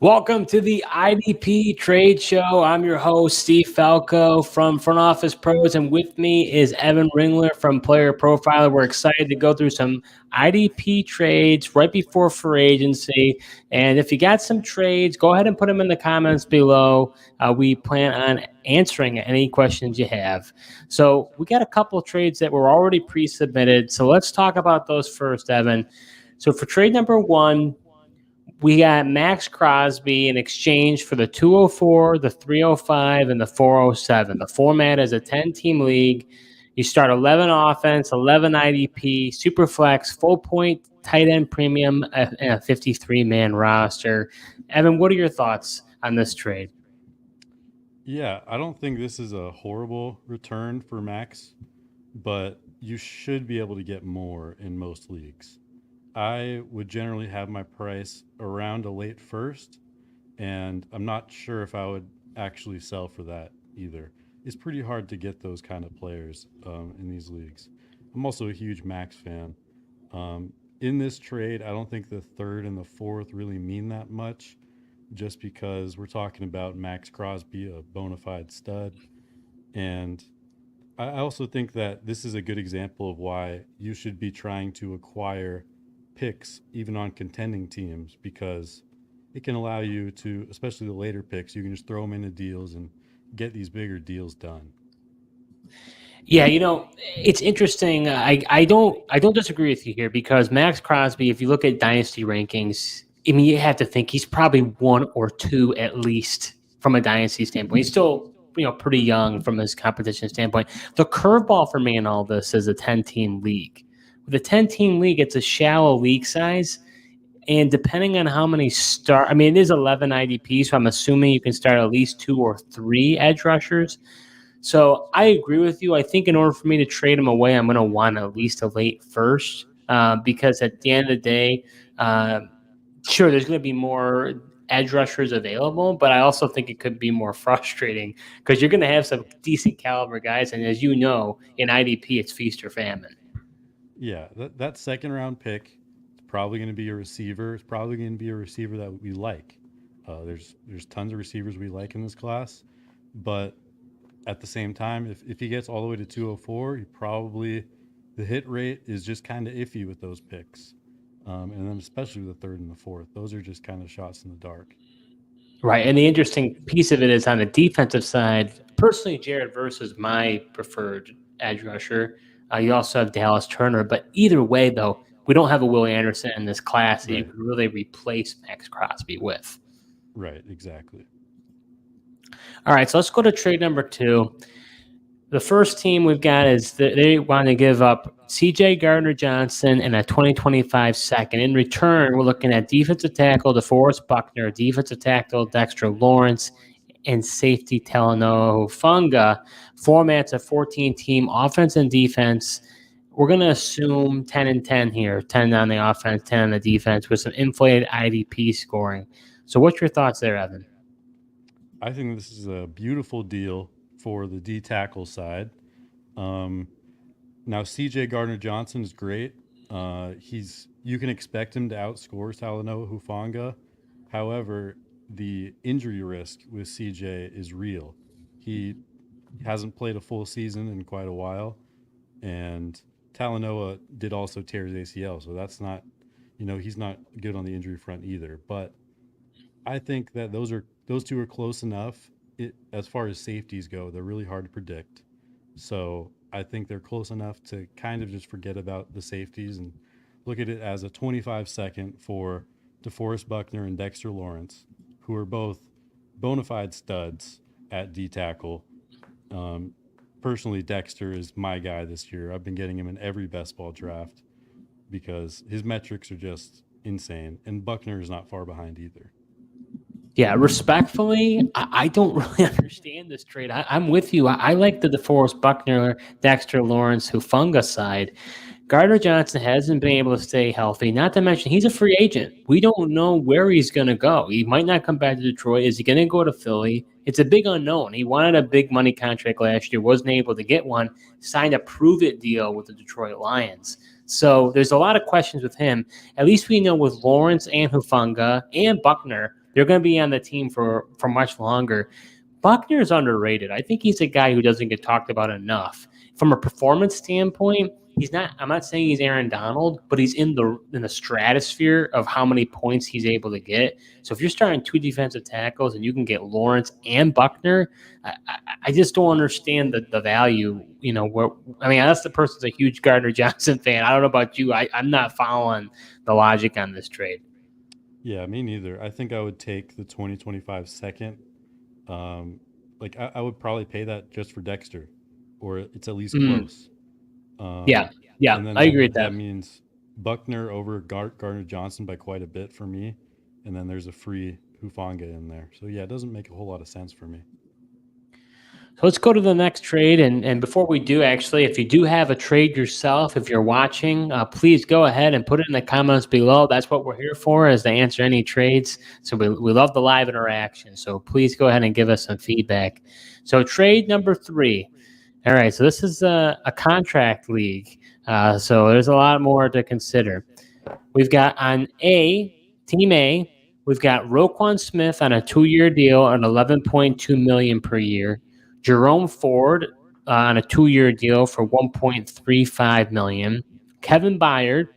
Welcome to the IDP Trade Show. I'm your host, Steve Falco from Front Office Pros, and with me is Evan Ringler from Player Profiler. We're excited to go through some IDP trades right before free agency. And if you got some trades, go ahead and put them in the comments below. We plan on answering any questions you have. So we got a couple of trades that were already pre-submitted. So let's talk about those first, Evan. So for trade number one, we got Max Crosby in exchange for the 204, the 305, and the 407. The format is a 10-team league. You start 11 offense, 11 IDP, super flex, full point, tight end premium, and a 53-man roster. Evan, what are your thoughts on this trade? Yeah, I don't think this is a horrible return for Max, but you should be able to get more in most leagues. I would generally have my price around a late first, and I'm not sure if I would actually sell for that either. It's pretty hard to get those kind of players in these leagues. I'm also a huge Max fan. In this trade, I don't think the third and the fourth really mean that much just because we're talking about Max Crosby, a bona fide stud. And I also think that this is a good example of why you should be trying to acquire picks even on contending teams because it can allow you to, especially the later picks, you can just throw them into deals and get these bigger deals done. Yeah, it's interesting. I don't disagree with you here because Max Crosby, if you look at dynasty rankings, I mean you have to think he's probably one or two at least from a dynasty standpoint. He's still pretty young from his competition standpoint. The curveball for me in all this is a 10-team league. With a 10-team league, it's a shallow league size. And depending on how many I mean, it is 11 IDP, so I'm assuming you can start at least two or three edge rushers. So I agree with you. I think in order for me to trade him away, I'm going to want at least a late first because at the end of the day, sure, there's going to be more edge rushers available, but I also think it could be more frustrating because you're going to have some decent caliber guys. And as you know, in IDP, it's feast or famine. Yeah, that second round pick is probably going to be a receiver. It's probably going to be a receiver that we like. There's tons of receivers we like in this class, but at the same time, if he gets all the way to 204, he probably the hit rate is just kind of iffy with those picks, and then especially the third and the fourth. Those are just kind of shots in the dark. Right. And the interesting piece of it is on the defensive side, personally, Jared Verse is my preferred edge rusher. You also have Dallas Turner. But either way, though, we don't have a Willie Anderson in this class that you Right. could really replace Max Crosby with. Right. Exactly. All right. So let's go to trade number two. The first team we've got is they want to give up C.J. Gardner-Johnson and a 2025 second. In return, we're looking at defensive tackle DeForest Buckner, defensive tackle Dexter Lawrence, and safety Talanoa Hufanga. Format's a 14-team offense and defense. We're going to assume 10 and 10 here, 10 on the offense, 10 on the defense with some inflated IDP scoring. So what's your thoughts there, Evan? I think this is a beautiful deal for the D tackle side. Um, Now CJ Gardner Johnson is great. He's you can expect him to outscore Talanoa Hufanga. However, the injury risk with CJ is real. He hasn't played a full season in quite a while, and Talanoa did also tear his ACL, so that's not, he's not good on the injury front either. But I think that those two are close enough. As far as safeties go, they're really hard to predict. So I think they're close enough to kind of just forget about the safeties and look at it as a 25-second for DeForest Buckner and Dexter Lawrence, who are both bona fide studs at D tackle. Um, Personally, Dexter is my guy this year. I've been getting him in every best ball draft because his metrics are just insane, and Buckner is not far behind either. Yeah, respectfully, I don't really understand this trade. I'm with you. I like the DeForest Buckner, Dexter Lawrence, Hufanga side. Gardner Johnson hasn't been able to stay healthy. Not to mention, he's a free agent. We don't know where he's going to go. He might not come back to Detroit. Is he going to go to Philly? It's a big unknown. He wanted a big money contract last year, wasn't able to get one, signed a prove-it deal with the Detroit Lions. So there's a lot of questions with him. At least we know with Lawrence and Hufanga and Buckner, they're going to be on the team for much longer. Buckner is underrated. I think he's a guy who doesn't get talked about enough. From a performance standpoint, he's not. I'm not saying he's Aaron Donald, but he's in the stratosphere of how many points he's able to get. So if you're starting two defensive tackles and you can get Lawrence and Buckner, I just don't understand the value. Unless the person's a huge Gardner Johnson fan. I don't know about you. I'm not following the logic on this trade. Yeah, me neither. I think I would take the 2025 second. I would probably pay that just for Dexter, or it's at least close. Yeah, and then I agree with that. That means Buckner over Gardner Johnson by quite a bit for me, and then there's a free Hufanga in there. So yeah, it doesn't make a whole lot of sense for me. So let's go to the next trade. And before we do, actually, if you do have a trade yourself, if you're watching, please go ahead and put it in the comments below. That's what we're here for, is to answer any trades. So we love the live interaction. So please go ahead and give us some feedback. So trade number 3. All right, so this is a contract league. So there's a lot more to consider. We've got on Team A, we've got Roquan Smith on a 2-year deal at $11.2 million per year. Jerome Ford on a 2-year deal for $1.35 million. Kevin Byard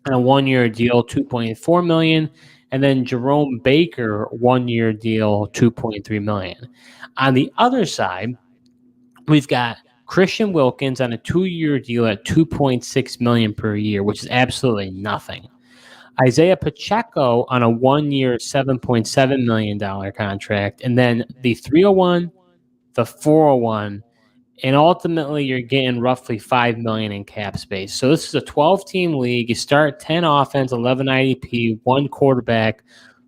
on a 1-year deal, $2.4 million. And then Jerome Baker, 1-year deal, $2.3 million. On the other side, we've got Christian Wilkins on a 2-year deal at $2.6 million per year, which is absolutely nothing. Isaiah Pacheco on a 1-year, $7.7 million contract. And then the 301, the 401, and ultimately you're getting roughly $5 million in cap space. So this is a 12-team league. You start 10 offense, 11 IDP, 1 quarterback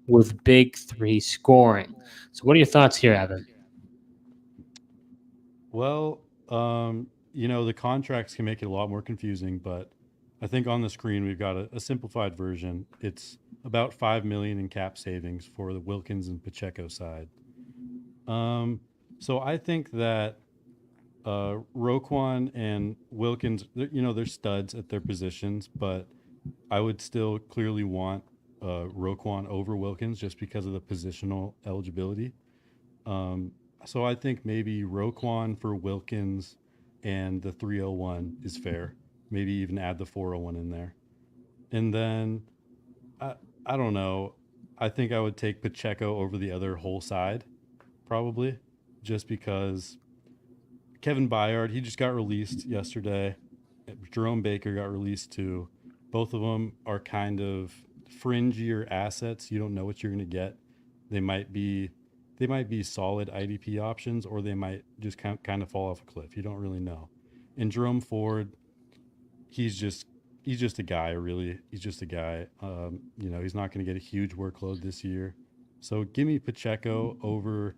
with big 3 scoring. So what are your thoughts here, Evan? Well, the contracts can make it a lot more confusing, but I think on the screen we've got a simplified version. It's about $5 million in cap savings for the Wilkins and Pacheco side. So I think that Roquan and Wilkins, they're studs at their positions, but I would still clearly want Roquan over Wilkins just because of the positional eligibility. So I think maybe Roquan for Wilkins and the 301 is fair. Maybe even add the 401 in there. And then I don't know. I think I would take Pacheco over the other whole side, probably, just because Kevin Byard, he just got released yesterday. Jerome Baker got released too. Both of them are kind of fringier assets. You don't know what you're going to get. They might be solid IDP options, or they might just kind of fall off a cliff. You don't really know. And Jerome Ford, he's just a guy, really. He's just a guy. He's not going to get a huge workload this year. So give me Pacheco over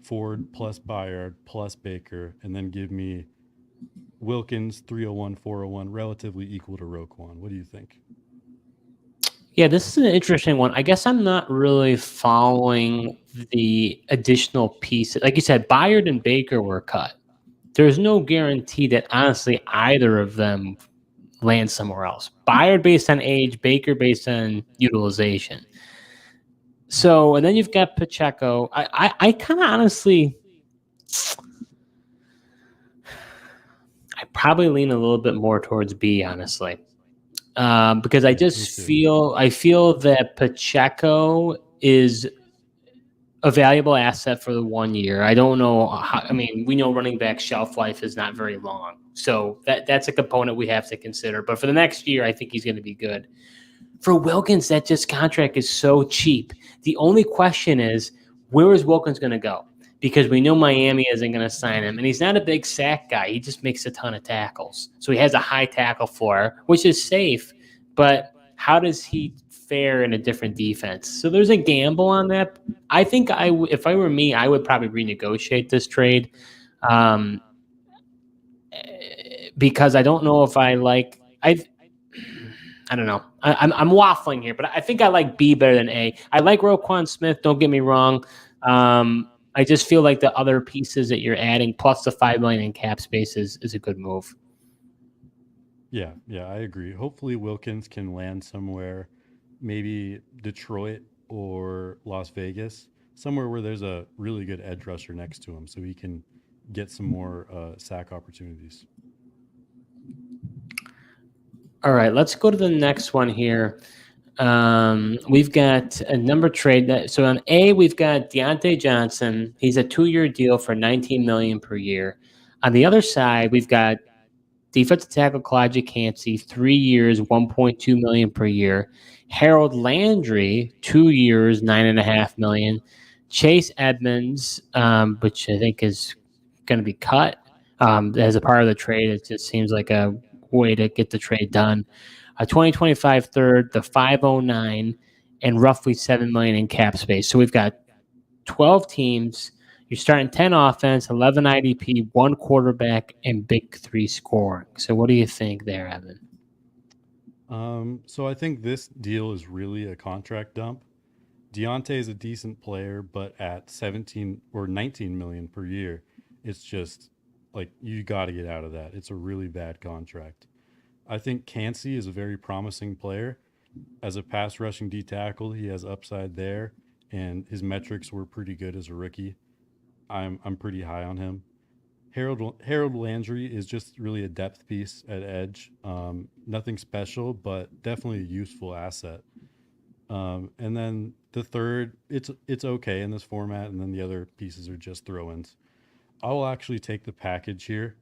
Ford plus Byard plus Baker, and then give me Wilkins 301, 401, relatively equal to Roquan. What do you think? Yeah, this is an interesting one. I guess I'm not really following the additional pieces. Like you said, Byard and Baker were cut. There's no guarantee that, honestly, either of them land somewhere else. Byard based on age, Baker based on utilization. So, and then you've got Pacheco. I kind of honestly, I probably lean a little bit more towards B, honestly. Because I just feel that Pacheco is a valuable asset for the 1 year. I don't know how, we know running back shelf life is not very long. So that's a component we have to consider. But for the next year, I think he's going to be good. For Wilkins, that just contract is so cheap. The only question is, where is Wilkins going to go? Because we know Miami isn't going to sign him. And he's not a big sack guy. He just makes a ton of tackles. So he has a high tackle floor, which is safe. But how does he fare in a different defense? So there's a gamble on that. I think if I were me, I would probably renegotiate this trade. Because I don't know if I don't know. I'm waffling here, but I think I like B better than A. I like Roquan Smith. Don't get me wrong. I just feel like the other pieces that you're adding, plus the $5 million in cap space, is a good move. Yeah, I agree. Hopefully Wilkins can land somewhere, maybe Detroit, or Las Vegas, somewhere where there's a really good edge rusher next to him, so he can get some more sack opportunities. All right, let's go to the next one here. We've got a number trade that so on A we've got Deontay Johnson. He's a 2-year deal for $19 million per year. On the other side, we've got defensive tackle Kalijah Cansey, 3 years, $1.2 million per year. Harold Landry, 2 years, $9.5 million. Chase Edmonds, which I think is going to be cut as a part of the trade. It just seems like a way to get the trade done. A 2025 third, the 509, and roughly $7 million in cap space. So we've got 12 teams. You're starting 10 offense, 11 IDP, 1 quarterback, and big 3 scoring. So what do you think there, Evan? So I think this deal is really a contract dump. Deontay is a decent player, but at 17 or 19 million per year, it's just like you got to get out of that. It's a really bad contract. I think Cansey is a very promising player. As a pass rushing D tackle, he has upside there, and his metrics were pretty good as a rookie. I'm pretty high on him. Harold Landry is just really a depth piece at edge. Nothing special, but definitely a useful asset. And then the third, it's okay in this format, and then the other pieces are just throw-ins. I will actually take the package here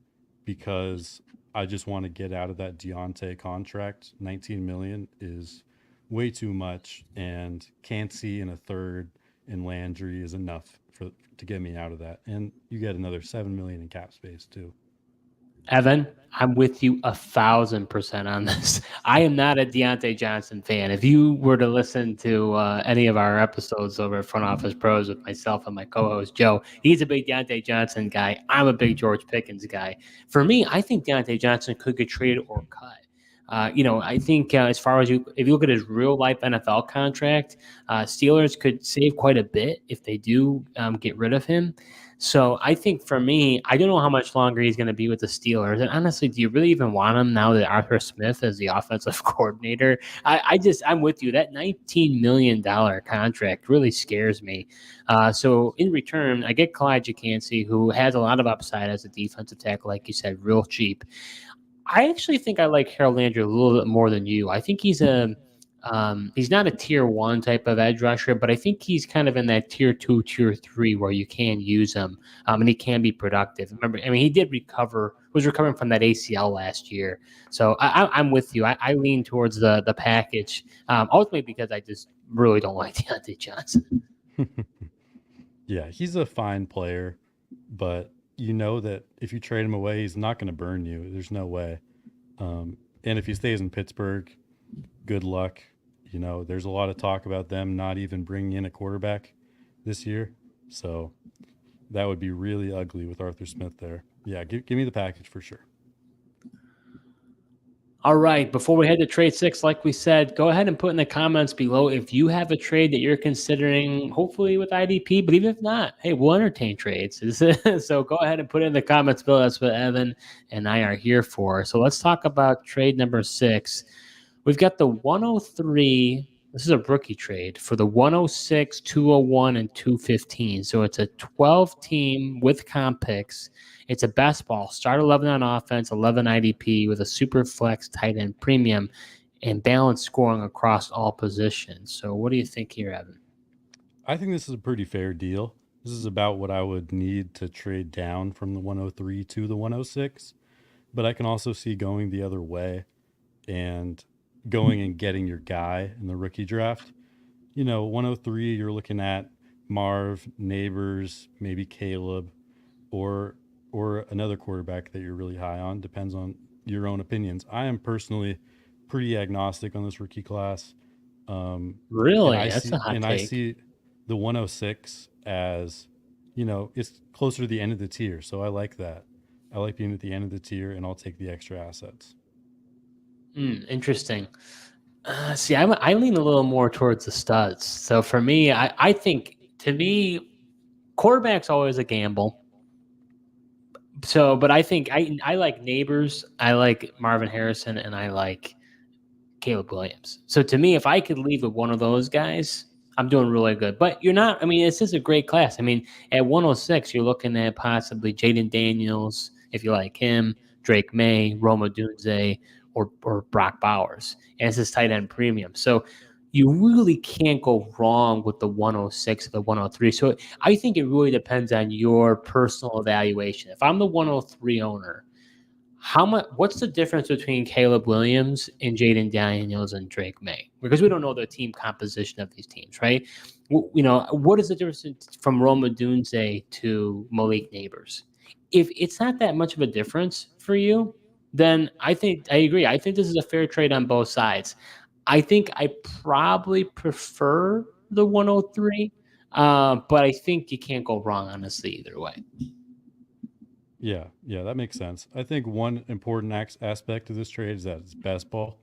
because I just want to get out of that Deontay contract. 19 million is way too much, and can't see in a third and Landry is enough to get me out of that. And you get another 7 million in cap space too. Evan, I'm with you 1,000% on this. I am not a Deontay Johnson fan. If you were to listen to any of our episodes over at Front Office Pros with myself and my co-host Joe, he's a big Deontay Johnson guy. I'm a big George Pickens guy. For me, I think Deontay Johnson could get traded or cut. I think as far as if you look at his real life NFL contract, Steelers could save quite a bit if they do get rid of him. So I think for me, I don't know how much longer he's going to be with the Steelers. And honestly, do you really even want him now that Arthur Smith is the offensive coordinator? I'm with you. That $19 million contract really scares me. So in return, I get Kalijah Cansey, who has a lot of upside as a defensive tackle, like you said, real cheap. I actually think I like Harold Landry a little bit more than you. I think he's not a tier 1 type of edge rusher, but I think he's kind of in that tier 2, tier 3 where you can use him, and he can be productive. Remember, I mean, he was recovering from that ACL last year. So I'm with you. I lean towards the package, ultimately because I just really don't like Deontay Johnson. Yeah, he's a fine player, but you know that if you trade him away, he's not going to burn you. There's no way. And if he stays in Pittsburgh, good luck. You know, there's a lot of talk about them not even bringing in a quarterback this year. So that would be really ugly with Arthur Smith there. Yeah, give me the package for sure. All right. Before we head to trade 6, like we said, go ahead and put in the comments below if you have a trade that you're considering, hopefully with IDP, but even if not, hey, we'll entertain trades. So go ahead and put it in the comments below. That's what Evan and I are here for. So let's talk about trade number 6. We've got the 103. This is a rookie trade for the 106, 201, and 215. So it's a 12 team with comp picks. It's a best ball. Start 11 on offense, 11 IDP with a super flex tight end premium and balanced scoring across all positions. So what do you think here, Evan? I think this is a pretty fair deal. This is about what I would need to trade down from the 103 to the 106. But I can also see going the other way and going and getting your guy in the rookie draft. 103, you're looking at Marv, Neighbors, maybe Caleb, or another quarterback that you're really high on. Depends on your own opinions. I am personally pretty agnostic on this rookie class. Really? That's a hot take. I see the 106 as, it's closer to the end of the tier. So I like that. I like being at the end of the tier, and I'll take the extra assets. Interesting. I lean a little more towards the studs. So for me, I think, to me, quarterback's always a gamble. So, but I think I like Neighbors, I like Marvin Harrison, and I like Caleb Williams. So to me, if I could leave with one of those guys, I'm doing really good. But you're not, I mean, this is a great class. I mean, at 106, you're looking at possibly Jaden Daniels, if you like him, Drake May, Roma Dunze, or Brock Bowers. And it's this tight end premium. So you really can't go wrong with the 106 or the 103. So I think it really depends on your personal evaluation. If I'm the 103 owner, what's the difference between Caleb Williams and Jaden Daniels and Drake May? Because we don't know the team composition of these teams, right? What is the difference from Roma Dunze to Malik Neighbors? If it's not that much of a difference for you, then I agree. I think this is a fair trade on both sides. I think I probably prefer the 103, but I think you can't go wrong, honestly, either way. Yeah, that makes sense. I think one important aspect of this trade is that it's best ball.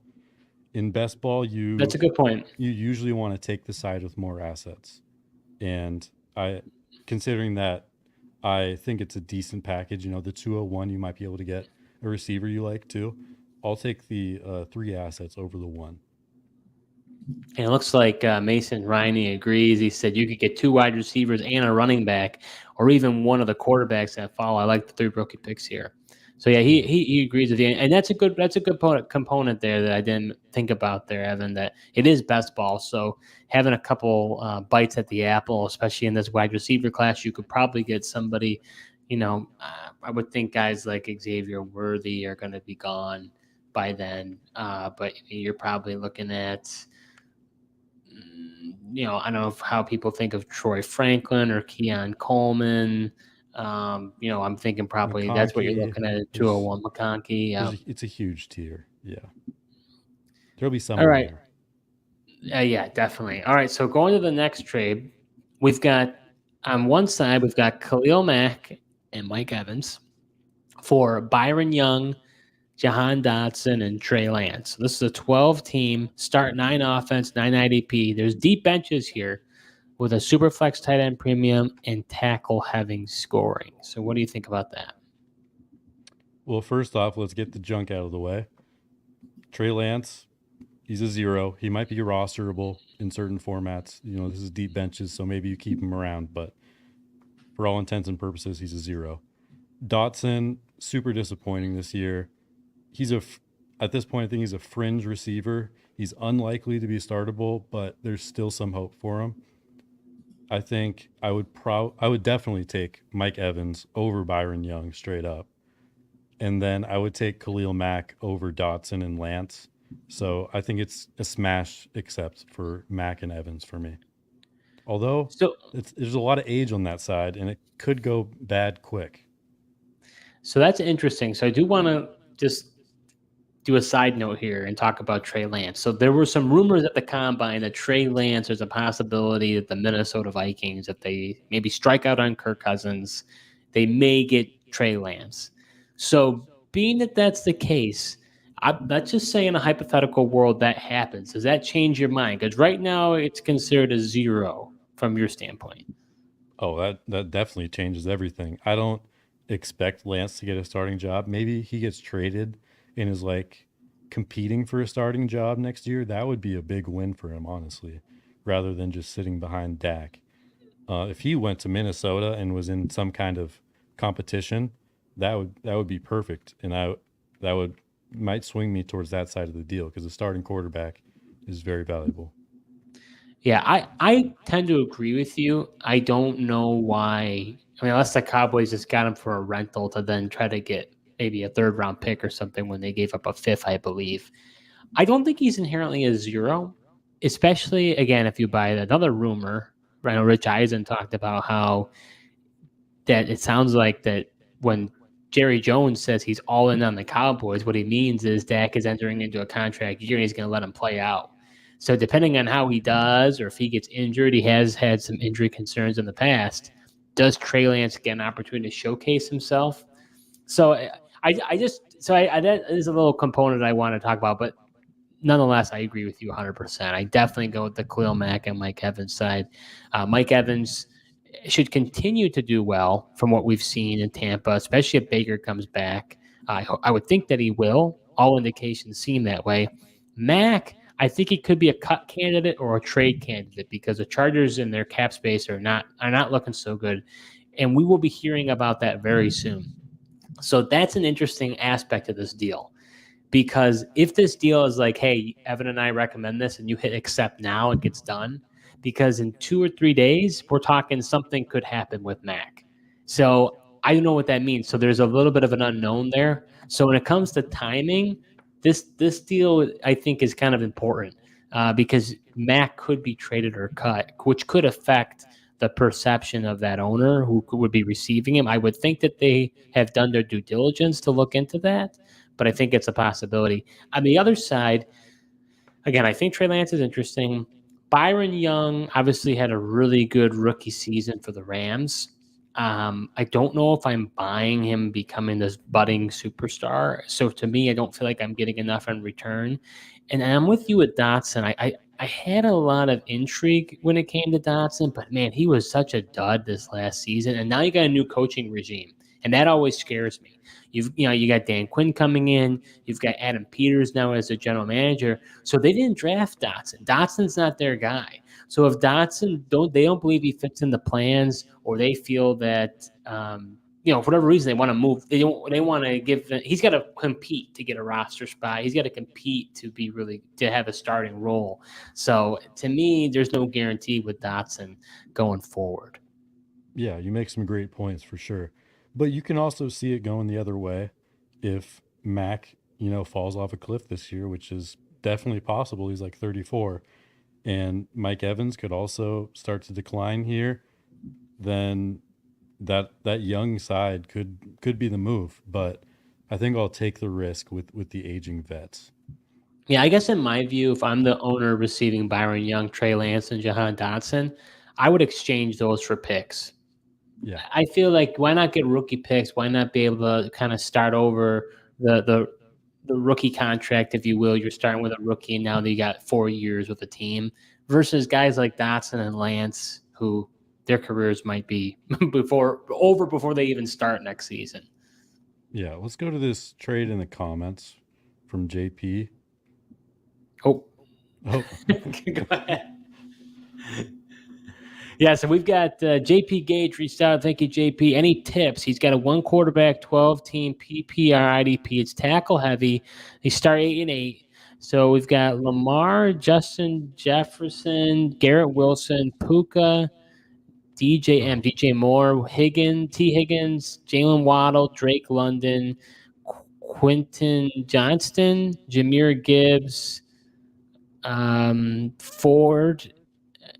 In best ball, That's a good point. you usually want to take the side with more assets. And considering that, I think it's a decent package. The 201, you might be able to get a receiver you like too. I'll take the 3 assets over the 1. And it looks like Mason Riney agrees. He said you could get 2 wide receivers and a running back, or even one of the quarterbacks that follow. I like the 3 rookie picks here. So yeah, he agrees with you, and that's a good component there that I didn't think about there, Evan. That it is best ball, so having a couple bites at the apple, especially in this wide receiver class, you could probably get somebody. I would think guys like Xavier Worthy are going to be gone by then, but you're probably looking at. I don't know how people think of Troy Franklin or Keon Coleman. I'm thinking probably McConkey, that's what you're looking at 201 McConkey. Yeah. It's a huge tier. Yeah. There'll be some. All right. Yeah, definitely. All right. So going to the next trade, we've got on one side, we've got Khalil Mack and Mike Evans for Byron Young, Jahan Dotson, and Trey Lance. So this is a 12-team, start 9 offense, 9 IDP. There's deep benches here with a super flex tight end premium and tackle having scoring. So what do you think about that? Well, first off, let's get the junk out of the way. Trey Lance, he's a 0. He might be rosterable in certain formats. This is deep benches, so maybe you keep him around, but for all intents and purposes, he's a 0. Dotson, super disappointing this year. At this point, I think he's a fringe receiver. He's unlikely to be startable, but there's still some hope for him. I think I would definitely take Mike Evans over Byron Young straight up. And then I would take Khalil Mack over Dotson and Lance. So I think it's a smash except for Mack and Evans for me. Although there's a lot of age on that side, and it could go bad quick. So that's interesting. So I do want to just do a side note here and talk about Trey Lance. So there were some rumors at the combine that Trey Lance, there's a possibility that the Minnesota Vikings, if they maybe strike out on Kirk Cousins, they may get Trey Lance. So being that that's the case, let's just say in a hypothetical world that happens. Does that change your mind? Because right now it's considered a 0 from your standpoint. Oh, that definitely changes everything. I don't expect Lance to get a starting job. Maybe he gets traded and is like competing for a starting job next year. That would be a big win for him, honestly, rather than just sitting behind Dak. If he went to Minnesota and was in some kind of competition, that would be perfect, and that might swing me towards that side of the deal because the starting quarterback is very valuable. Yeah, I tend to agree with you. I don't know why. I mean, unless the Cowboys just got him for a rental to then try to get maybe a 3rd-round pick or something when they gave up a 5th, I believe. I don't think he's inherently a 0, especially, again, if you buy another rumor. I know Rich Eisen talked about how that it sounds like that when Jerry Jones says he's all in on the Cowboys, what he means is Dak is entering into a contract year and he's going to let him play out. So depending on how he does or if he gets injured, he has had some injury concerns in the past. Does Trey Lance get an opportunity to showcase himself? So that is a little component I want to talk about, but nonetheless, I agree with you 100%. I definitely go with the Khalil Mack and Mike Evans side. Mike Evans should continue to do well from what we've seen in Tampa, especially if Baker comes back. I would think that he will. All indications seem that way. Mack, I think he could be a cut candidate or a trade candidate because the Chargers in their cap space are not looking so good, and we will be hearing about that very soon. So that's an interesting aspect of this deal. Because if this deal is like, hey, Evan and I recommend this, and you hit accept now, it gets done. Because in 2 or 3 days, we're talking something could happen with Mac. So I don't know what that means. So there's a little bit of an unknown there. So when it comes to timing, this deal I think is kind of important because Mac could be traded or cut, which could affect the perception of that owner who would be receiving him. I would think that they have done their due diligence to look into that, but I think it's a possibility. On the other side, again, I think Trey Lance is interesting. Byron Young obviously had a really good rookie season for the Rams. I don't know if I'm buying him becoming this budding superstar. So to me, I don't feel like I'm getting enough in return. And I'm with you with Dotson. I had a lot of intrigue when it came to Dotson, but man, he was such a dud this last season. And now you got a new coaching regime, and that always scares me. You got Dan Quinn coming in. You've got Adam Peters now as a general manager. So they didn't draft Dotson. Dotson's not their guy. So if Dotson don't believe he fits in the plans, or they feel that for whatever reason they want to move, they want to give. He's got to compete to get a roster spot. He's got to compete to have a starting role. So to me, there's no guarantee with Dotson going forward. Yeah, you make some great points for sure. But you can also see it going the other way if Mac, falls off a cliff this year, which is definitely possible. He's like 34. And Mike Evans could also start to decline here, then that young side could be the move. But I think I'll take the risk with the aging vets. Yeah, I guess in my view, if I'm the owner receiving Byron Young, Trey Lance, and Jahan Dotson, I would exchange those for picks. Yeah. I feel like why not get rookie picks? Why not be able to kind of start over the rookie contract, if you will? You're starting with a rookie, and now that you got 4 years with the team, versus guys like Dotson and Lance, who their careers might be before they even start next season. Yeah, let's go to this trade in the comments from JP. Oh, Oh, go ahead. Yeah, so we've got JP Gage reached out. Thank you, JP. Any tips? He's got a one quarterback, 12-team PPR IDP. It's tackle heavy. He start 8-8. So we've got Lamar, Justin Jefferson, Garrett Wilson, Puka, DJ Moore, T. Higgins, Jalen Waddle, Drake London, Quentin Johnston, Jameer Gibbs, Ford,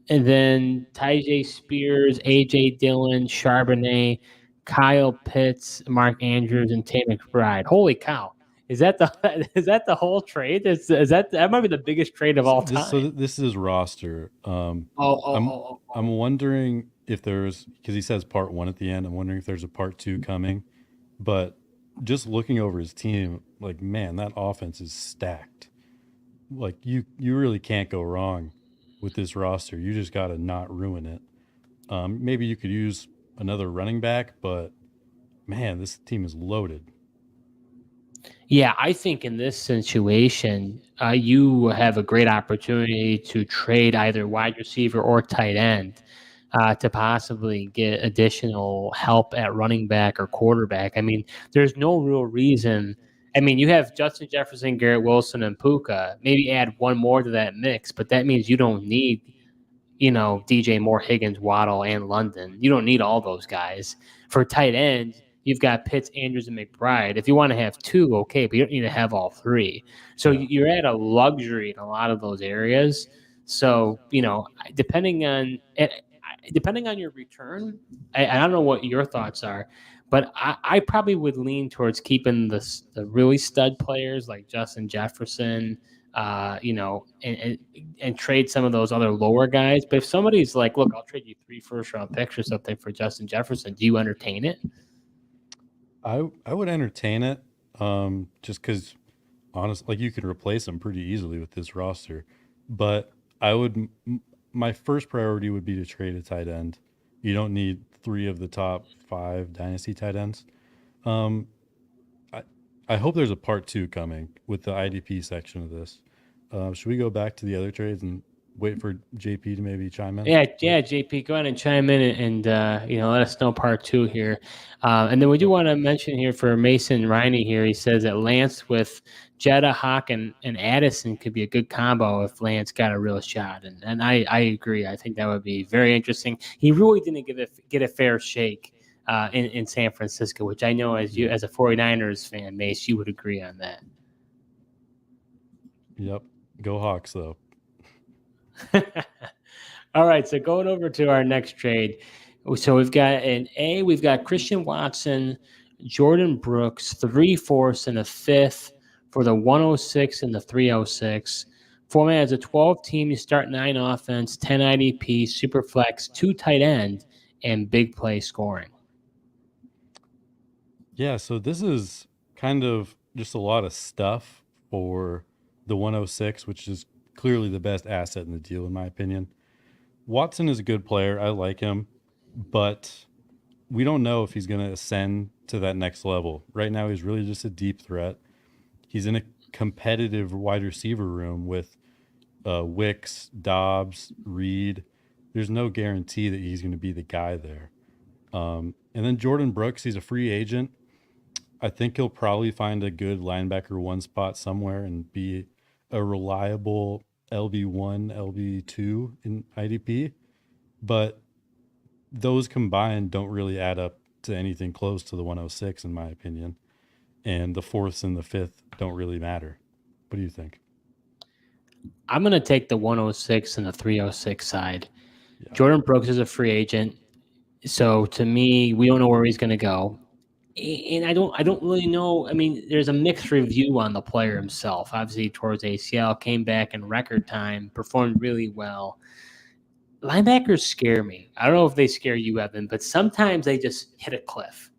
and then Tyjae Spears, A.J. Dillon, Charbonnet, Kyle Pitts, Mark Andrews, and Tay McBride. Holy cow. Is that the whole trade? Is that might be the biggest trade of all time? this is his roster. I'm wondering if there's, because he says part one at the end. I'm wondering if there's a part two coming. But just looking over his team, like, man, that offense is stacked. Like, you really can't go wrong with this roster. You just got to not ruin it. Maybe you could use another running back, but man, this team is loaded. Yeah, I think in this situation, you have a great opportunity to trade either wide receiver or tight end to possibly get additional help at running back or quarterback. I mean, there's no real reason. I mean, you have Justin Jefferson, Garrett Wilson, and Puka. Maybe add one more to that mix, but that means you don't need DJ Moore, Higgins, Waddle, and London. You don't need all those guys. For tight end, you've got Pitts, Andrews, and McBride. If you want to have two, okay, but you don't need to have all three. So you're at a luxury in a lot of those areas. So, depending on your return, I don't know what your thoughts are, but I probably would lean towards keeping the really stud players like Justin Jefferson, and trade some of those other lower guys. But if somebody's like, look, I'll trade you 3 first-round picks or something for Justin Jefferson, do you entertain it? I would entertain it, just because, honestly, like, you could replace him pretty easily with this roster. But my first priority would be to trade a tight end. You don't need 3 of the top 5 dynasty tight ends. I hope there's a part 2 coming with the IDP section of this. Should we go back to the other trades and wait for JP to maybe chime in? Yeah, JP, go ahead and chime in and let us know part two here. And then we do Yep. want to mention here for Mason Riney here, he says that Lance with Jetta, Hawk, and Addison could be a good combo if Lance got a real shot. And I agree. I think that would be very interesting. He really didn't get a fair shake in San Francisco, which I know as a 49ers fan, Mace, you would agree on that. Yep. Go Hawks, though. All right, so going over to our next trade. So we've got Christian Watson, Jordan Brooks, 3/4 and a fifth for the 106 and the 306. Format as a 12 team, you start 9 offense, 10 IDP, super flex, 2 tight end, and big play scoring. Yeah, so this is kind of just a lot of stuff for the 106, which is clearly the best asset in the deal, in my opinion. Watson is a good player. I like him, but we don't know if he's going to ascend to that next level. Right now, he's really just a deep threat. He's in a competitive wide receiver room with Wicks, Dobbs, Reed. There's no guarantee that he's going to be the guy there. And then Jordan Brooks, he's a free agent. I think he'll probably find a good linebacker one spot somewhere and be a reliable LB1, LB2 in IDP. But those combined don't really add up to anything close to the 106, in my opinion. And the fourths and the fifth don't really matter. What do you think? I'm going to take the 106 and the 306 side. Yeah. Jordan Brooks is a free agent. So to me, we don't know where he's going to go. And I don't really know. I mean, there's a mixed review on the player himself. Obviously, towards ACL, came back in record time, performed really well. Linebackers scare me. I don't know if they scare you, Evan, but sometimes they just hit a cliff.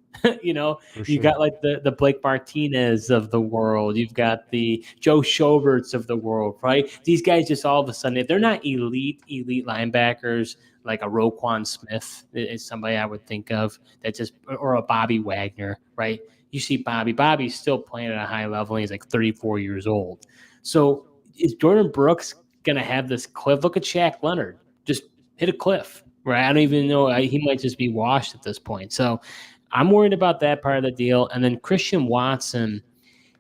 You For you sure. got like the Blake Martinez of the world. You've got the Joe Schoberts of the world, right? These guys just all of a sudden, if they're not elite linebackers, like a Roquan Smith is somebody I would think of that just, or a Bobby Wagner, right? You see Bobby's still playing at a high level and he's like 34 years old. So is Jordan Brooks going to have this cliff? Look at Shaq Leonard, just hit a cliff, right? I don't even know. He might just be washed at this point. So I'm worried about that part of the deal. And then Christian Watson,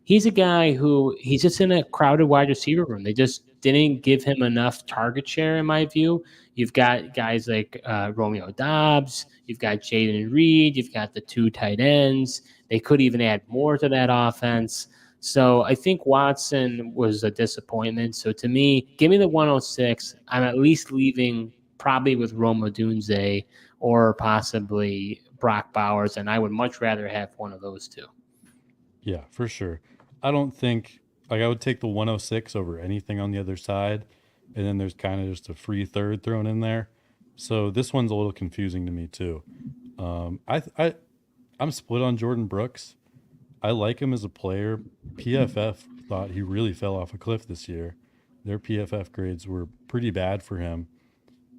he's a guy who he's just in a crowded wide receiver room. They just didn't give him enough target share, in my view. You've got guys like Romeo Dobbs. You've got Jaden Reed. You've got the 2 tight ends. They could even add more to that offense. So I think Watson was a disappointment. So to me, give me the 106. I'm at least leaving probably with Roma Dunze or possibly Brock Bowers, and I would much rather have one of those two. Yeah, for sure. I don't think, like, I would take the 106 over anything on the other side. And then there's kind of just a free third thrown in there. So this one's a little confusing to me too. I'm split on Jordan Brooks. I like him as a player. PFF thought he really fell off a cliff this year. Their PFF grades were pretty bad for him.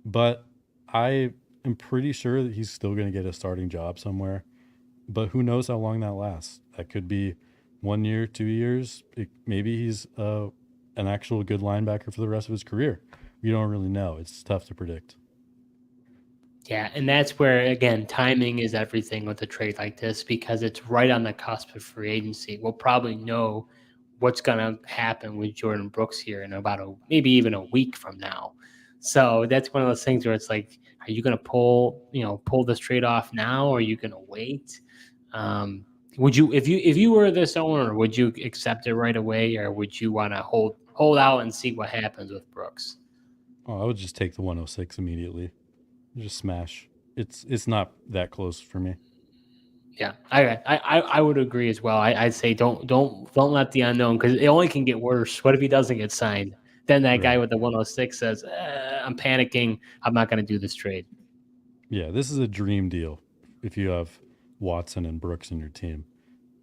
But I am pretty sure that he's still going to get a starting job somewhere. But who knows how long that lasts? That could be 1 year, 2 years. Maybe he's an actual good linebacker for the rest of his career. We don't really know. It's tough to predict. Yeah, and that's where, again, timing is everything with a trade like this because it's right on the cusp of free agency. We'll probably know what's going to happen with Jordan Brooks here in about maybe even a week from now. So that's one of those things where it's like, are you going to pull this trade off now, or are you going to wait? Would you, if you were this owner, would you accept it right away, or would you want to hold out and see what happens with Brooks? Oh, I would just take the 106 immediately. Just smash. It's not that close for me. Yeah, I would agree as well. I'd say don't let the unknown, because it only can get worse. What if he doesn't get signed? Then that guy Right. with the 106 says, "I'm panicking. I'm not going to do this trade." Yeah, this is a dream deal if you have Watson and Brooks in your team.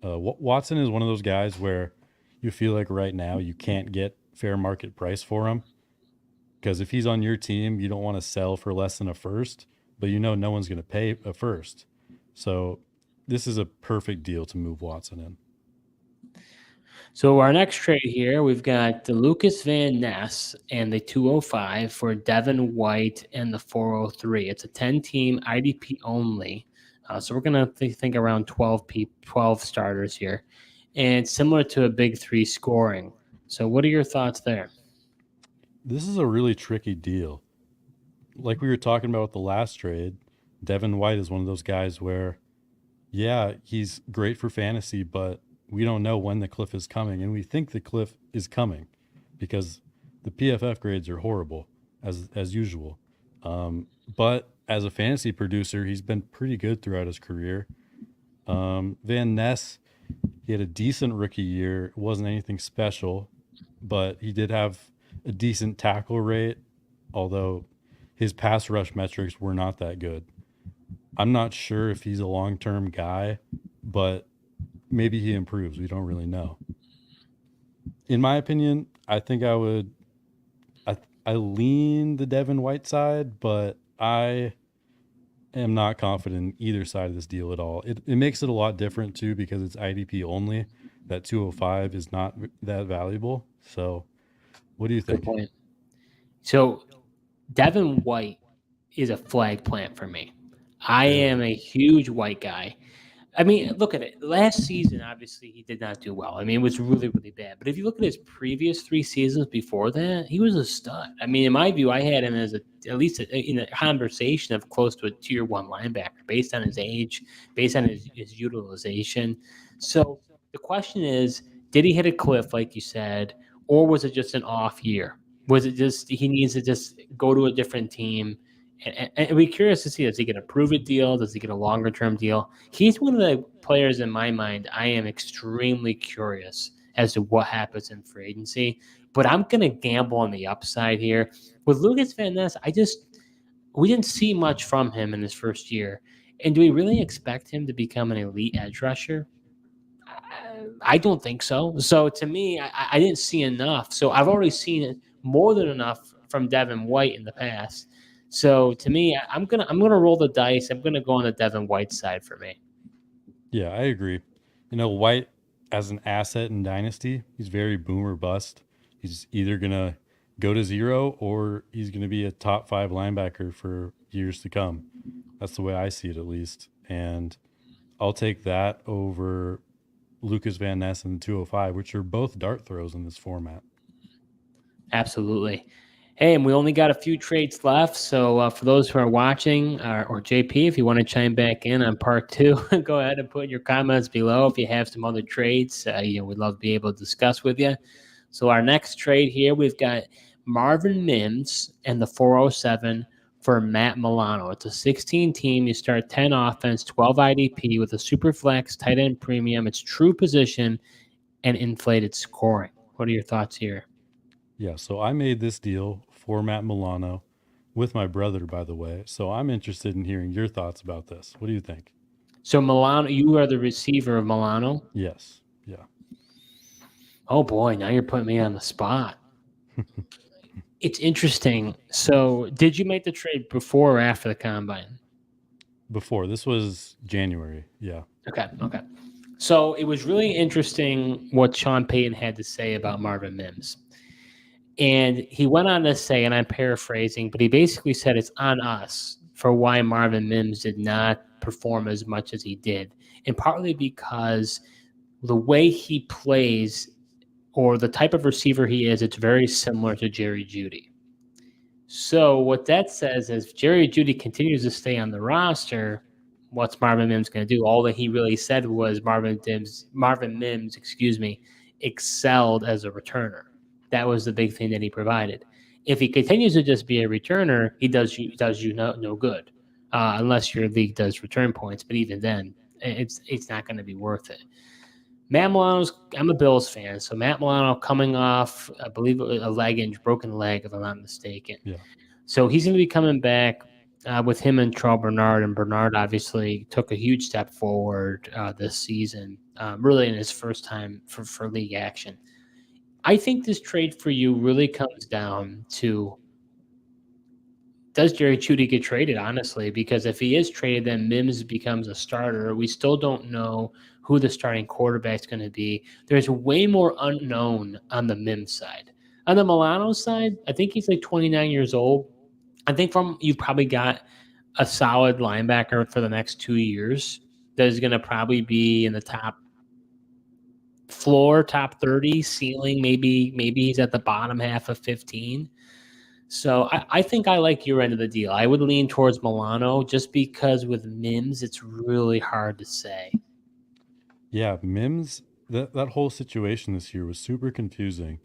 Watson is one of those guys where you feel like right now you can't get fair market price for him, because if he's on your team, you don't want to sell for less than a first, but you know no one's going to pay a first. So this is a perfect deal to move Watson in. So our next trade here, we've got the Lucas Van Ness and the 205 for Devin White and the 403. It's a 10-team IDP only. So we're going to think around 12 starters here. And similar to a big three scoring. So what are your thoughts there? This is a really tricky deal. Like we were talking about with the last trade, Devin White is one of those guys where, yeah, he's great for fantasy, but we don't know when the cliff is coming. And we think the cliff is coming because the PFF grades are horrible as usual. But as a fantasy producer, he's been pretty good throughout his career. Van Ness, he had a decent rookie year. It wasn't anything special, but he did have a decent tackle rate, although his pass rush metrics were not that good. I'm not sure if he's a long-term guy, but maybe he improves. We don't really know. In my opinion, I think I lean the Devin White side, but I am not confident in either side of this deal at all. It makes it a lot different too because it's IDP only. That 205 is not that valuable. So, what do you think? Good point. So Devin White is a flag plant for me. I am a huge White guy. I mean, look at it. Last season, obviously, he did not do well. I mean, it was really, really bad. But if you look at his previous 3 seasons before that, he was a stud. I mean, in my view, I had him as at least in a conversation of close to a tier 1 linebacker based on his age, based on his utilization. So the question is, did he hit a cliff, like you said, or was it just an off year? Was it just he needs to just go to a different team? And we're curious to see, does he get a prove-it deal? Does he get a longer-term deal? He's one of the players in my mind I am extremely curious as to what happens in free agency. But I'm going to gamble on the upside here. With Lucas Van Ness, we didn't see much from him in his first year. And do we really expect him to become an elite edge rusher? I don't think so. So to me, I didn't see enough. So I've already seen more than enough from Devin White in the past. So to me, I'm gonna roll the dice. I'm gonna go on the Devin White side for me. Yeah, I agree. White as an asset in Dynasty, he's very boom or bust. He's either going to go to zero or he's going to be a top 5 linebacker for years to come. That's the way I see it, at least. And I'll take that over Lucas Van Ness and 205, which are both dart throws in this format. Absolutely. Hey, and we only got a few trades left. So for those who are watching, or JP, if you want to chime back in on part 2, go ahead and put your comments below. If you have some other trades, we'd love to be able to discuss with you. So our next trade here, we've got Marvin Mims and the 407 for Matt Milano. It's a 16 team. You start 10 offense, 12 IDP with a super flex, tight end premium. It's true position and inflated scoring. What are your thoughts here? Yeah, so I made this deal for Matt Milano with my brother, by the way. So I'm interested in hearing your thoughts about this. What do you think? So Milano, you are the receiver of Milano? Yes. Yeah. Oh boy, now you're putting me on the spot. It's interesting. So did you make the trade before or after the combine? Before. This was January. Yeah. Okay. So it was really interesting what Sean Payton had to say about Marvin Mims. And he went on to say, and I'm paraphrasing, but he basically said it's on us for why Marvin Mims did not perform as much as he did. And partly because the way he plays or the type of receiver he is, it's very similar to Jerry Jeudy. So what that says is if Jerry Jeudy continues to stay on the roster, what's Marvin Mims going to do? All that he really said was Marvin Mims, excelled as a returner. That was the big thing that he provided. If he continues to just be a returner, he does you no good, unless your league does return points. But even then, it's not going to be worth it. Matt Milano's, I'm a Bills fan, so Matt Milano coming off, I believe, a broken leg, if I'm not mistaken. Yeah. So he's going to be coming back with him and Charles Bernard, and Bernard obviously took a huge step forward this season, really in his first time for league action. I think this trade for you really comes down to does Jerry Jeudy get traded, honestly? Because if he is traded, then Mims becomes a starter. We still don't know who the starting quarterback's going to be. There's way more unknown on the Mims side. On the Milano side, I think he's like 29 years old. I think from you probably got a solid linebacker for the next 2 years that is going to probably be in the top floor, top 30, ceiling, maybe he's at the bottom half of 15. So I think I like your end of the deal. I would lean towards Milano just because with Mims, it's really hard to say. Yeah, Mims, that whole situation this year was super confusing.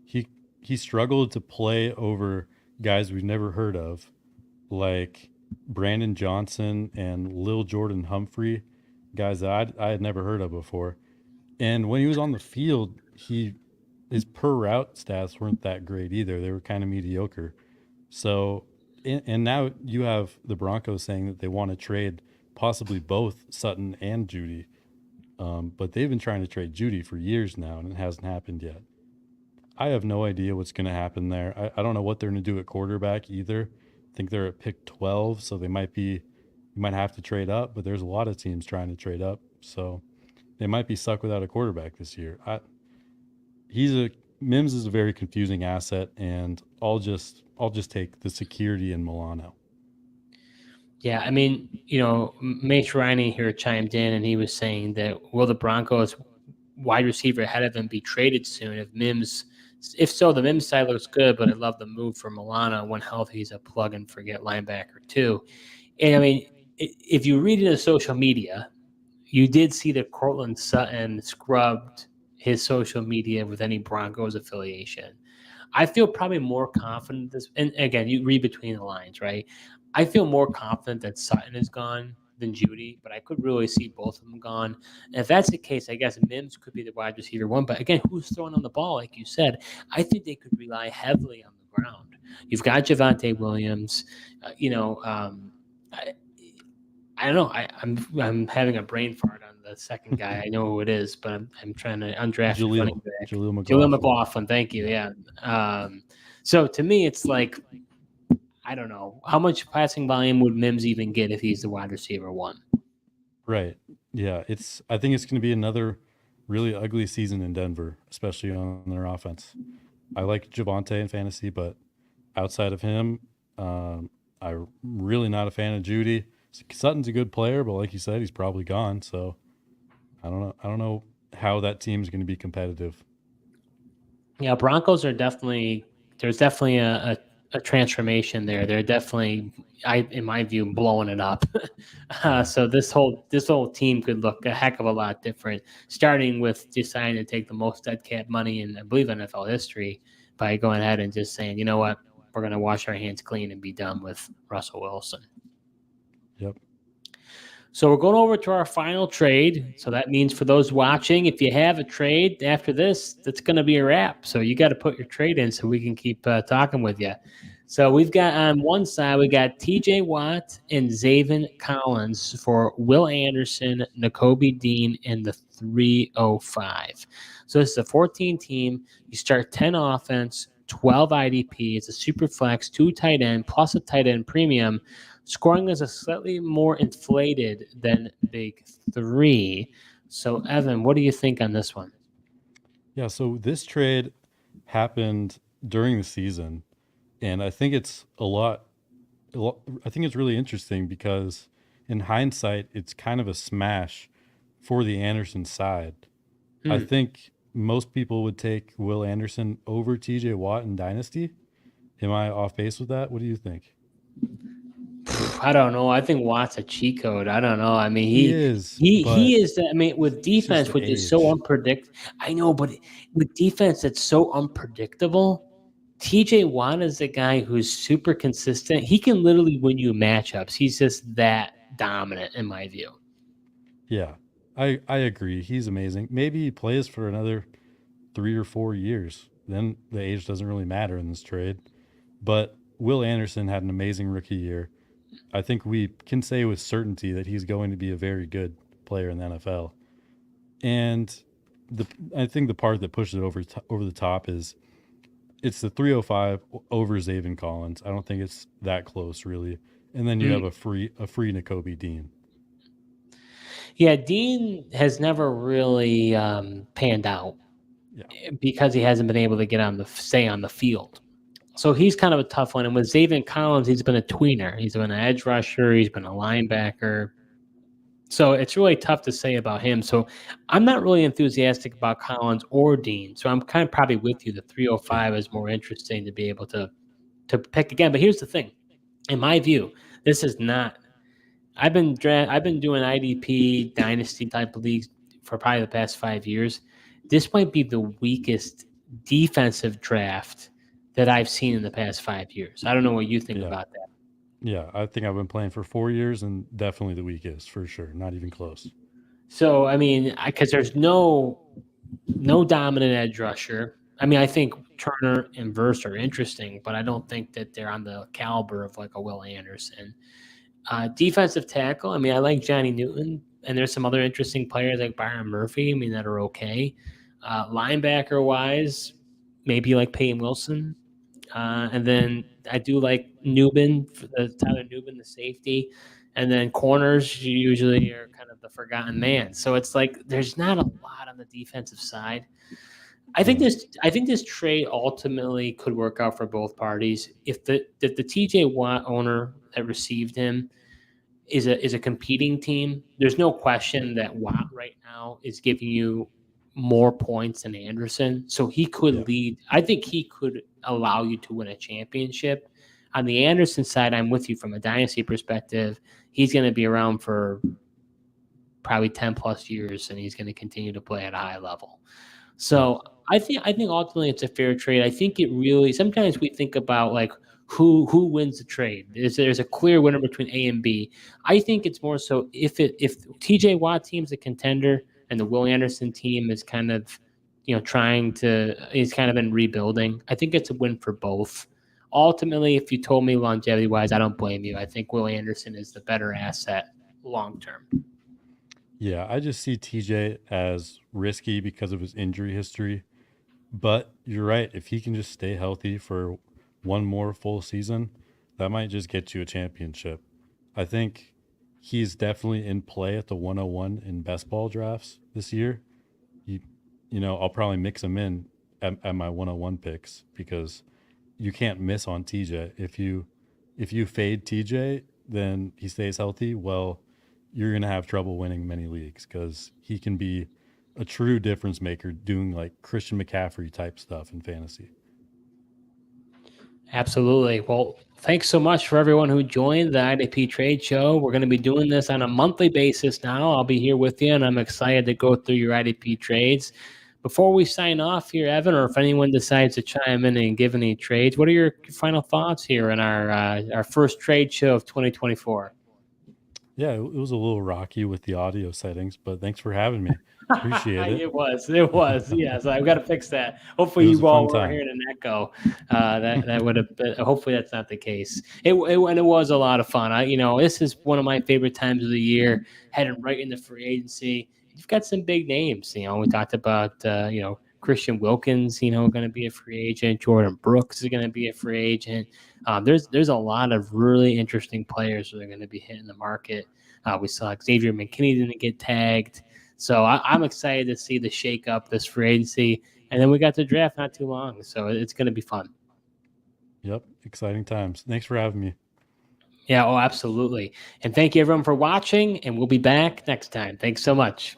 He he struggled to play over guys we've never heard of, like Brandon Johnson and Lil Jordan Humphrey, guys that I had never heard of before. And when he was on the field, his per route stats weren't that great either. They were kind of mediocre. So, and now you have the Broncos saying that they want to trade possibly both Sutton and Judy. But they've been trying to trade Judy for years now, and it hasn't happened yet. I have no idea what's going to happen there. I don't know what they're going to do at quarterback either. I think they're at pick 12, so you might have to trade up, but there's a lot of teams trying to trade up. So they might be stuck without a quarterback this year. He's a Mims is a very confusing asset, and I'll just take the security in Milano. Yeah, I mean, Mace Riney here chimed in and he was saying that will the Broncos wide receiver ahead of him be traded soon if so, the Mims side looks good, but I'd love the move for Milano. When healthy, he's a plug and forget linebacker too. And I mean, if you read it on social media, you did see that Cortland Sutton scrubbed his social media with any Broncos affiliation. I feel probably more confident this, and again, you read between the lines, right? I feel more confident that Sutton is gone than Judy, but I could really see both of them gone. And if that's the case, I guess Mims could be the wide receiver one. But again, who's throwing on the ball, like you said? I think they could rely heavily on the ground. You've got Javonte Williams. I, I don't know. I'm having a brain fart on the second guy. I know who it is, but I'm trying to undraft running back. Jaleel McLaughlin. Thank you. Yeah. So to me, it's like I don't know how much passing volume would Mims even get if he's the wide receiver one. Right. Yeah. I think it's going to be another really ugly season in Denver, especially on their offense. I like Javonte in fantasy, but outside of him, I'm really not a fan of Judy. Sutton's a good player, but like you said, he's probably gone. So I don't know. I don't know how that team's going to be competitive. Yeah, Broncos are there's definitely a transformation there. They're definitely, in my view, blowing it up. So this whole team could look a heck of a lot different. Starting with deciding to take the most dead cap money in, I believe, NFL history by going ahead and just saying, you know what, we're going to wash our hands clean and be done with Russell Wilson. Yep. So we're going over to our final trade. So that means for those watching, if you have a trade after this, that's going to be a wrap. So you got to put your trade in so we can keep talking with you. So we've got on one side, we got TJ Watt and Zaven Collins for Will Anderson, Nakobe Dean, and the 305. So this is a 14 team. You start 10 offense, 12 IDP. It's a super flex, 2 tight end, plus a tight end premium. Scoring is a slightly more inflated than Big 3. So, Evan, what do you think on this one? Yeah, so this trade happened during the season, and I think it's I think it's really interesting because in hindsight, it's kind of a smash for the Anderson side. I think most people would take Will Anderson over TJ Watt in Dynasty. Am I off base with that? What do you think? I don't know. I think Watt's a cheat code. I don't know. I mean, He is, he but is. I mean, with defense, which is so unpredictable. I know, but with defense that's so unpredictable, TJ Watt is a guy who's super consistent. He can literally win you matchups. He's just that dominant, in my view. yeah, I agree. He's amazing. Maybe he plays for another 3 or 4 years. Then the age doesn't really matter in this trade. But Will Anderson had an amazing rookie year. I think we can say with certainty that he's going to be a very good player in the NFL. And I think the part that pushes it over the top is it's the 305 over Zaven Collins. I don't think it's that close, really. And then you have a free Nakobe Dean. Yeah, Dean has never really panned out because he hasn't been able to stay on the field. So he's kind of a tough one. And with Zaven Collins, he's been a tweener. He's been an edge rusher. He's been a linebacker. So it's really tough to say about him. So I'm not really enthusiastic about Collins or Dean. So I'm kind of probably with you. The 305 is more interesting to be able to pick again. But here's the thing. In my view, this is not – I've been doing IDP dynasty type of leagues for probably the past 5 years. This might be the weakest defensive draft that I've seen in the past 5 years. I don't know what you think about that. Yeah, I think I've been playing for 4 years and definitely the weakest for sure. Not even close. So, I mean, because there's no dominant edge rusher. I mean, I think Turner and Verse are interesting, but I don't think that they're on the caliber of like a Will Anderson. Defensive tackle, I mean, I like Johnny Newton, and there's some other interesting players like Byron Murphy, I mean, that are okay. Linebacker-wise, maybe like Peyton Wilson. And then I do like Tyler Nubin, the safety. And then corners usually are kind of the forgotten man. So it's like there's not a lot on the defensive side. I think this trade ultimately could work out for both parties. If the TJ Watt owner that received him is a competing team, there's no question that Watt right now is giving you more points than Anderson. So he could lead. I think he could allow you to win a championship. On the Anderson side, I'm with you from a dynasty perspective. He's going to be around for probably 10 plus years, and he's going to continue to play at a high level. So I think ultimately it's a fair trade. I think it really, sometimes we think about like who wins the trade. There's a clear winner between A and B. I think it's more so if TJ Watt team's a contender and the Will Anderson team is kind of, he's kind of been rebuilding. I think it's a win for both. Ultimately, if you told me longevity-wise, I don't blame you. I think Will Anderson is the better asset long-term. Yeah, I just see TJ as risky because of his injury history. But you're right. If he can just stay healthy for one more full season, that might just get you a championship. I think he's definitely in play at the 101 in best ball drafts this year. I'll probably mix him in at my 101 picks because you can't miss on TJ. If you fade TJ, then he stays healthy. Well, you're going to have trouble winning many leagues because he can be a true difference maker doing like Christian McCaffrey type stuff in fantasy. Absolutely. Well, thanks so much for everyone who joined the IDP Trade Show. We're going to be doing this on a monthly basis now. I'll be here with you, and I'm excited to go through your IDP trades. Before we sign off here, Evan, or if anyone decides to chime in and give any trades, what are your final thoughts here in our first trade show of 2024? Yeah, it was a little rocky with the audio settings, but thanks for having me. Appreciate it. It was. Yes, I've got to fix that. Hopefully you all were hearing an echo. That would have been, hopefully that's not the case. It was a lot of fun. This is one of my favorite times of the year, heading right into free agency. You've got some big names. We talked about Christian Wilkins, going to be a free agent. Jordan Brooks is going to be a free agent. There's a lot of really interesting players that are going to be hitting the market. We saw Xavier McKinney didn't get tagged. So I'm excited to see the shake-up, this free agency. And then we got the draft not too long. So it's going to be fun. Yep, exciting times. Thanks for having me. Yeah, absolutely. And thank you, everyone, for watching. And we'll be back next time. Thanks so much.